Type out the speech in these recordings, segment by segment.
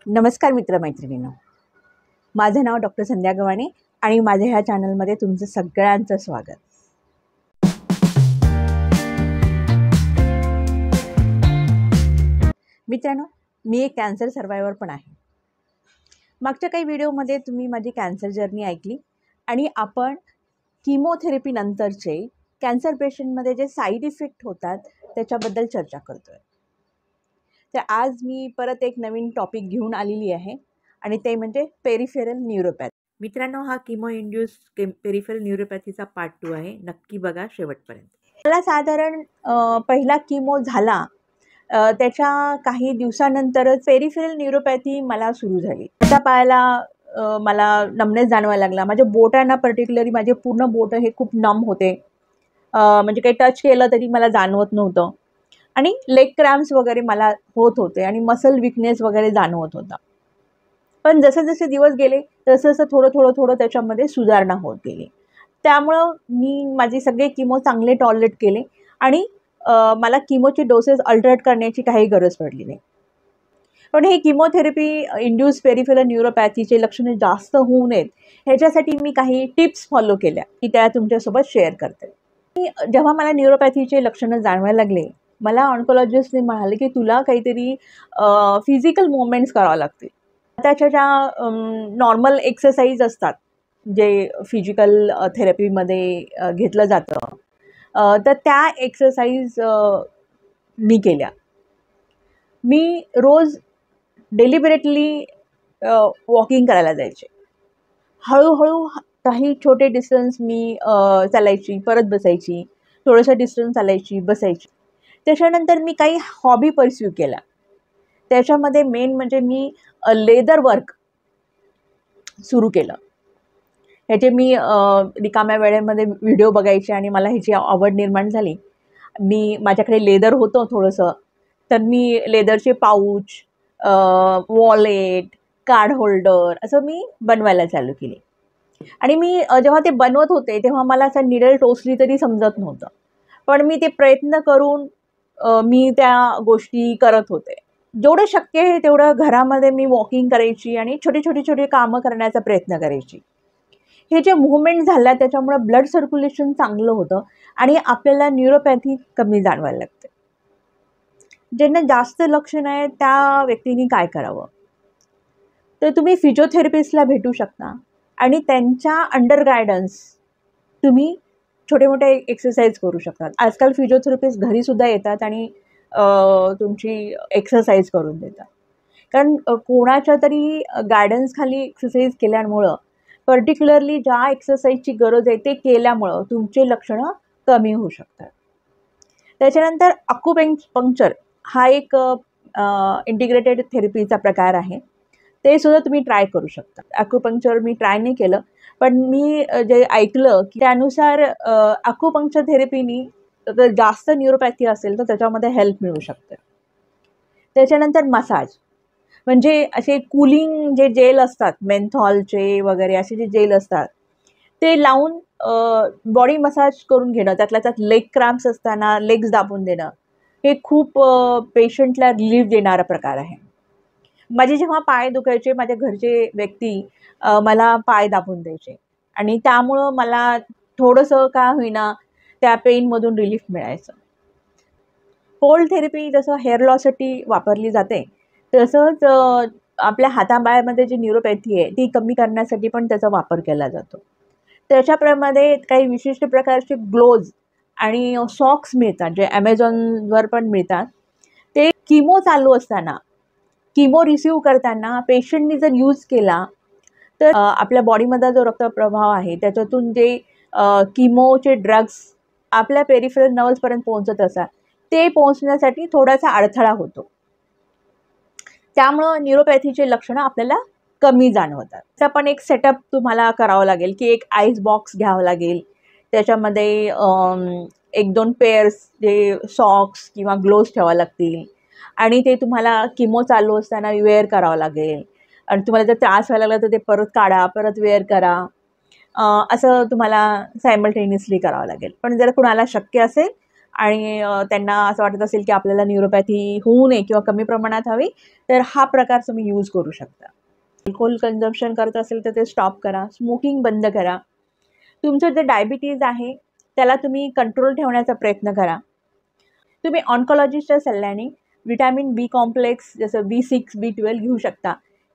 नमस्कार मित्रमैत्रिणींनो, माझं नाव डॉक्टर संध्या गव्हाणे आणि माझ्या ह्या चॅनलमध्ये तुमचं सगळ्यांचं स्वागत. मित्रांनो, मी एक कॅन्सर सर्वायवर पण आहे. मागच्या काही व्हिडिओमध्ये तुम्ही माझी कॅन्सर जर्नी ऐकली आणि आपण किमोथेरपी नंतरचे कॅन्सर पेशंटमध्ये जे साईड इफेक्ट होतात त्याच्याबद्दल चर्चा करतो आहे. तर आज मी परत एक नवीन टॉपिक घेऊन आलेली आहे आणि ते म्हणजे पेरिफेरल न्यूरोपॅथी. मित्रांनो, हा किमो इंड्यूस पेरिफेरल न्यूरोपॅथीचा पार्ट 2 आहे. नक्की बघा शेवटपर्यंत. मला साधारण पहिला किमो झाला त्याच्या काही दिवसानंतरच पेरिफेरल न्यूरोपॅथी मला सुरू झाली. त्या पायाला मला नमनेस जाणवायला लागला. माझ्या बोटांना पर्टिक्युलरली माझे पूर्ण बोटं हे खूप नम होते. म्हणजे काही टच केलं तरी मला जाणवत नव्हतं आणि लेग क्रॅम्प्स वगैरे मला होत होते आणि मसल विकनेस वगैरे जाणवत होता. पण जसे जसे दिवस गेले तसं तसं थोडं त्याच्यामध्ये सुधारणा होत गेली. त्यामुळं मी माझे सगळे किमो चांगले टॉलरेट केले आणि मला किमोचे डोसेस अल्टरेट करण्याची काही गरज पडली नाही. पण हे किमोथेरपी इंड्यूस पेरिफेरल न्यूरोपॅथीचे लक्षणे जास्त होऊ नयेत ह्याच्यासाठी मी काही टिप्स फॉलो केल्या की त्या तुमच्यासोबत शेअर करते. जेव्हा मला न्यूरोपॅथीचे लक्षणं जाणवायला लागले, मला ऑन्कोलॉजिस्टने म्हणाले की तुला काहीतरी फिजिकल मुवमेंट्स करावं लागतील. त्याच्या ज्या नॉर्मल एक्सरसाइज असतात जे फिजिकल थेरपीमध्ये घेतलं जातं, तर त्या एक्सरसाइज मी केल्या. मी रोज डेलिबरेटली वॉकिंग करायला जायचे. हळूहळू काही छोटे डिस्टन्स मी चालायची, परत बसायची, थोडंसं डिस्टन्स चालायची, बसायची. त्याच्यानंतर मी काही हॉबी परस्यू केल्या. त्याच्यामध्ये मेन म्हणजे मी लेदर वर्क सुरू केलं. ह्याचे मी रिकाम्या वेळेमध्ये व्हिडिओ बघायचे आणि मला ह्याची आवड निर्माण झाली. माझ्याकडे लेदर होतं थोडंसं, तर मी लेदरचे पाऊच, वॉलेट, कार्ड होल्डर असं मी बनवायला चालू केली. आणि मी जेव्हा ते बनवत होते तेव्हा मला असं निडल टोचली तरी समजत नव्हतं. पण मी ते प्रयत्न करून मी त्या गोष्टी करत होते. जेवढं शक्य आहे तेवढं घरामध्ये मी वॉकिंग करायची आणि छोटे कामं करण्याचा प्रयत्न करायची. हे जे मुवमेंट झाल्या त्याच्यामुळे ब्लड सर्क्युलेशन चांगलं होतं आणि आपल्याला न्यूरोपॅथी कमी जाणवायला लागते. ज्यांना जास्त लक्षणं आहेत त्या व्यक्तींनी काय करावं, तर तुम्ही फिजिओथेरपिस्टला भेटू शकता आणि त्यांच्या अंडर गायडन्स तुम्ही छोटे मोठे एक्सरसाइज करू शकतात. आजकाल फिजिओथेरपिस्ट घरीसुद्धा येतात आणि तुमची एक्सरसाइज करून देतात. कारण कोणाच्या तरी गायडन्सखाली एक्सरसाइज केल्यामुळं, पर्टिक्युलरली ज्या एक्सरसाइजची गरज आहे ते केल्यामुळं तुमचे लक्षणं कमी होऊ शकतात. त्याच्यानंतर पंक्चर हा एक इंटिग्रेटेड थेरपीचा प्रकार आहे. ते सुद्धा तुम्ही ट्राय करू शकता. ॲक्युपंक्चर मी ट्राय नाही केलं, पण मी जे ऐकलं की त्यानुसार ॲक्युपंक्चर थेरपीनी जर जास्त न्यूरोपॅथी असेल तर त्याच्यामध्ये हेल्प मिळू शकते. त्याच्यानंतर मसाज म्हणजे असे कूलिंग जे जेल असतात, मेंथॉलचे वगैरे असे जे जेल असतात ते लावून बॉडी मसाज करून घेणं. त्यातल्या त्यात लेग क्रॅम्प्स असताना लेग्स दाबून देणं हे खूप पेशंटला रिलीफ देणारा प्रकार आहे. माझे जेव्हा पाय दुखायचे, माझ्या घरचे व्यक्ती मला पाय दाबून द्यायचे आणि त्यामुळं मला थोडंसं का होईना त्या पेनमधून रिलीफ मिळायचं. कोल्ड थेरपी जसं हेअर लॉससाठी वापरली जाते तसंच आपल्या हातापायामध्ये जी न्यूरोपॅथी आहे ती कमी करण्यासाठी पण त्याचा वापर केला जातो. त्याच्याप्रमाणे काही विशिष्ट प्रकारचे ग्लोव्ज आणि सॉक्स मिळतात जे ॲमेझॉनवर पण मिळतात. ते किमो चालू असताना, किमो रिसीव करताना पेशंटनी जर यूज केला तर आपल्या बॉडीमधला जो रक्तप्रवाह आहे त्याच्यातून जे किमोचे ड्रग्स आपल्या पेरिफेरल नर्व्सपर्यंत पोहोचत असतात ते पोहोचण्यासाठी थोडासा अडथळा होतो. त्यामुळं न्यूरोपॅथीचे लक्षणं आपल्याला कमी जाणवतात. त्याचा पण एक सेटअप तुम्हाला करावं लागेल की एक आईस बॉक्स घ्यावं लागेल. त्याच्यामध्ये 1-2 पेअर्स जे सॉक्स किंवा ग्लोव्ज ठेवावे लागतील आणि ते तुम्हाला किमो चालू असताना वेअर करावं लागेल. आणि तुम्हाला जर त्रास व्हायला लागला तर ते परत काढा, परत वेअर करा. असं तुम्हाला सायमल्टेनियसली करावं लागेल. पण जर कुणाला शक्य असेल आणि त्यांना असं वाटत असेल की आपल्याला न्यूरोपॅथी होऊ नये किंवा कमी प्रमाणात हवी, तर हा प्रकार तुम्ही यूज करू शकता. अल्कोहोल कन्झम्पशन करत असेल तर ते स्टॉप करा. स्मोकिंग बंद करा. तुमचं जे डायबिटीज आहे त्याला तुम्ही कंट्रोल ठेवण्याचा प्रयत्न करा. तुम्ही ऑन्कॉलॉजिस्टच्या सल्ल्याने विटॅमिन बी कॉम्प्लेक्स जसं B6, B12 घेऊ शकता.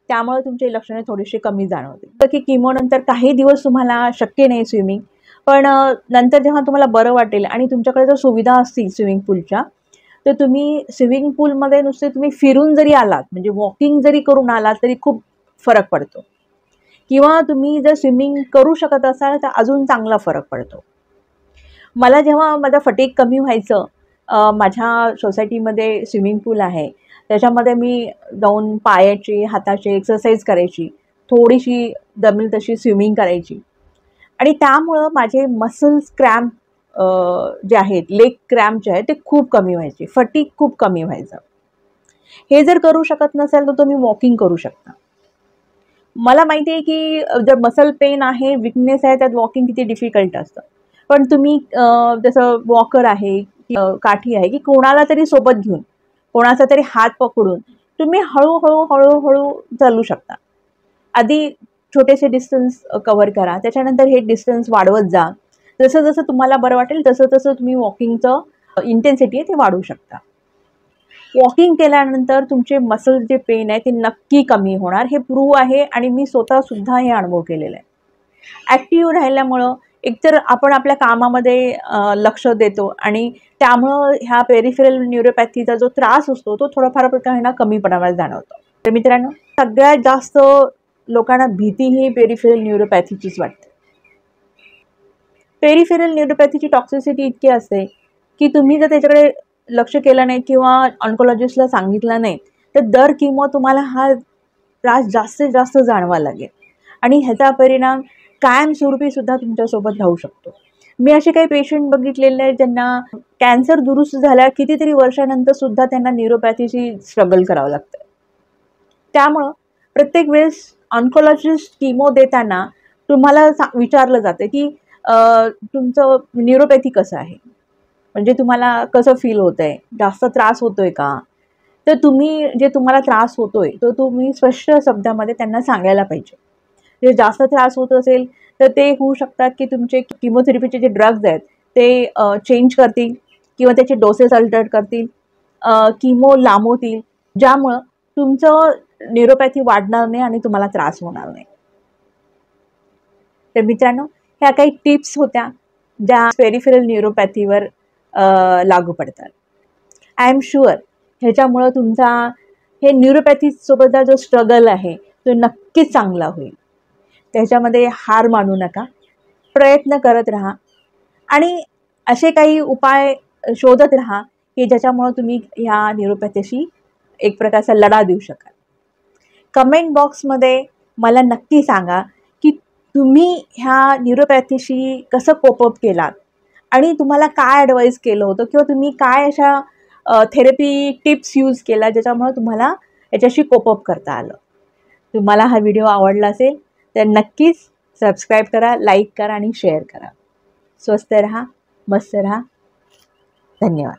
त्यामुळे तुमची लक्षणे थोडीशी कमी जाणवतील. तर की किमोनंतर काही दिवस तुम्हाला शक्य नाही स्विमिंग, पण नंतर जेव्हा तुम्हाला बरं वाटेल आणि तुमच्याकडे जर सुविधा असतील स्विमिंग पूलच्या, तर तुम्ही स्विमिंग पूलमध्ये नुसते तुम्ही फिरून जरी आलात, म्हणजे वॉकिंग जरी करून आलात तरी खूप फरक पडतो. किंवा तुम्ही जर स्विमिंग करू शकत असाल तर अजून चांगला फरक पडतो. मला जेव्हा माझं फटीग कमी व्हायचं, माझ्या सोसायटीमध्ये स्विमिंग पूल आहे, त्याच्यामध्ये मी जाऊन पायाची, हाताची एक्सरसाइज करायची, थोडीशी जमेल तशी स्विमिंग करायची आणि त्यामुळं माझे मसल्स क्रॅम्प जे आहेत, लेग क्रॅम्प जे आहेत ते खूप कमी व्हायचे, फटीग खूप कमी व्हायचं. हे जर करू शकत नसेल तर तुम्ही वॉकिंग करू शकता. मला माहिती आहे की जर मसल पेन आहे, वीकनेस आहे, त्यात वॉकिंग किती डिफिकल्ट असतं. पण तुम्ही जसं वॉकर आहे, काठी आहे, की कोणाला तरी सोबत घेऊन, कोणाचा तरी हात पकडून तुम्ही हळू चालू शकता. आधी छोटेसे डिस्टन्स कव्हर करा, त्याच्यानंतर हे डिस्टन्स वाढवत जा. जसं तुम्हाला बरं वाटेल तसं तुम्ही वॉकिंगचं इंटेन्सिटी आहे ते वाढवू शकता. वॉकिंग केल्यानंतर तुमचे मसल जे पेन आहे ते नक्की कमी होणार, हे प्रूव्ह आहे आणि मी स्वतःसुद्धा हे अनुभव केलेला आहे. ॲक्टिव्ह राहिल्यामुळं एकतर आपण आपल्या कामामध्ये लक्ष देतो आणि त्यामुळं ह्या पेरिफेरल न्यूरोपॅथीचा जो त्रास असतो तो थोडाफार प्रमाणात कमी प्रमाणात जाणवतो. तर मित्रांनो, सगळ्यात जास्त लोकांना भीती ही पेरिफेरल न्यूरोपॅथीचीच वाटते. पेरिफेरल न्यूरोपॅथीची टॉक्सिसिटी इतकी असते की तुम्ही जर त्याच्याकडे लक्ष केलं नाही किंवा ऑन्कोलॉजिस्टला सांगितलं नाही तर दर किंवा तुम्हाला हा त्रास जास्तीत जास्त जाणवायला लागेल आणि ह्याचा परिणाम कायमस्वरूपी सुद्धा तुमच्यासोबत राहू शकतो. मी असे काही पेशंट बघितलेले आहेत ज्यांना कॅन्सर दुरुस्त झाल्या कितीतरी वर्षानंतर सुद्धा त्यांना न्यूरोपॅथीशी स्ट्रगल करावं लागतं. त्यामुळं प्रत्येक वेळेस ऑन्कोलॉजिस्ट किमो देताना तुम्हाला विचारलं जातं की तुमचं न्यूरोपॅथी कसं आहे, म्हणजे तुम्हाला कसं फील होतंय, जास्त त्रास होतोय का? तर तुम्ही जे तुम्हाला त्रास होतोय तो तुम्ही स्पष्ट शब्दामध्ये त्यांना सांगायला पाहिजे. जे जास्त त्रास होत असेल तर ते होऊ शकतात की तुमचे किमोथेरपीचे जे ड्रग्ज आहेत ते चेंज करतील किंवा त्याचे डोसेस अल्टर करतील, किमो लांबवतील, ज्यामुळं तुमचं न्यूरोपॅथी वाढणार नाही आणि तुम्हाला त्रास होणार नाही. तर मित्रांनो, ह्या काही टिप्स होत्या ज्या पेरिफेरल न्यूरोपॅथीवर लागू पडतात. आय एम शुअर ह्याच्यामुळं तुमचा हे न्यूरोपॅथीसोबतचा जो स्ट्रगल आहे तो नक्कीच चांगला होईल. त्याच्यामध्ये हार मानू नका, प्रयत्न करत राहा आणि असे काही उपाय शोधत राहा की ज्याच्यामुळं तुम्ही ह्या न्यूरोपॅथीशी एक प्रकारचा लढा देऊ शकाल. कमेंट बॉक्समध्ये मला नक्की सांगा की तुम्ही ह्या न्यूरोपॅथीशी कसं कोपअप केलात आणि तुम्हाला काय ॲडवाईस केलं होतं किंवा तुम्ही काय अशा थेरपी टिप्स यूज केला ज्याच्यामुळे तुम्हाला याच्याशी कोपअप करता आलं. तुम्हाला हा व्हिडिओ आवडला असेल तर नक्कीच सबस्क्राईब करा, लाईक करा आणि शेअर करा. स्वस्त रहा, मस्त रहा. धन्यवाद.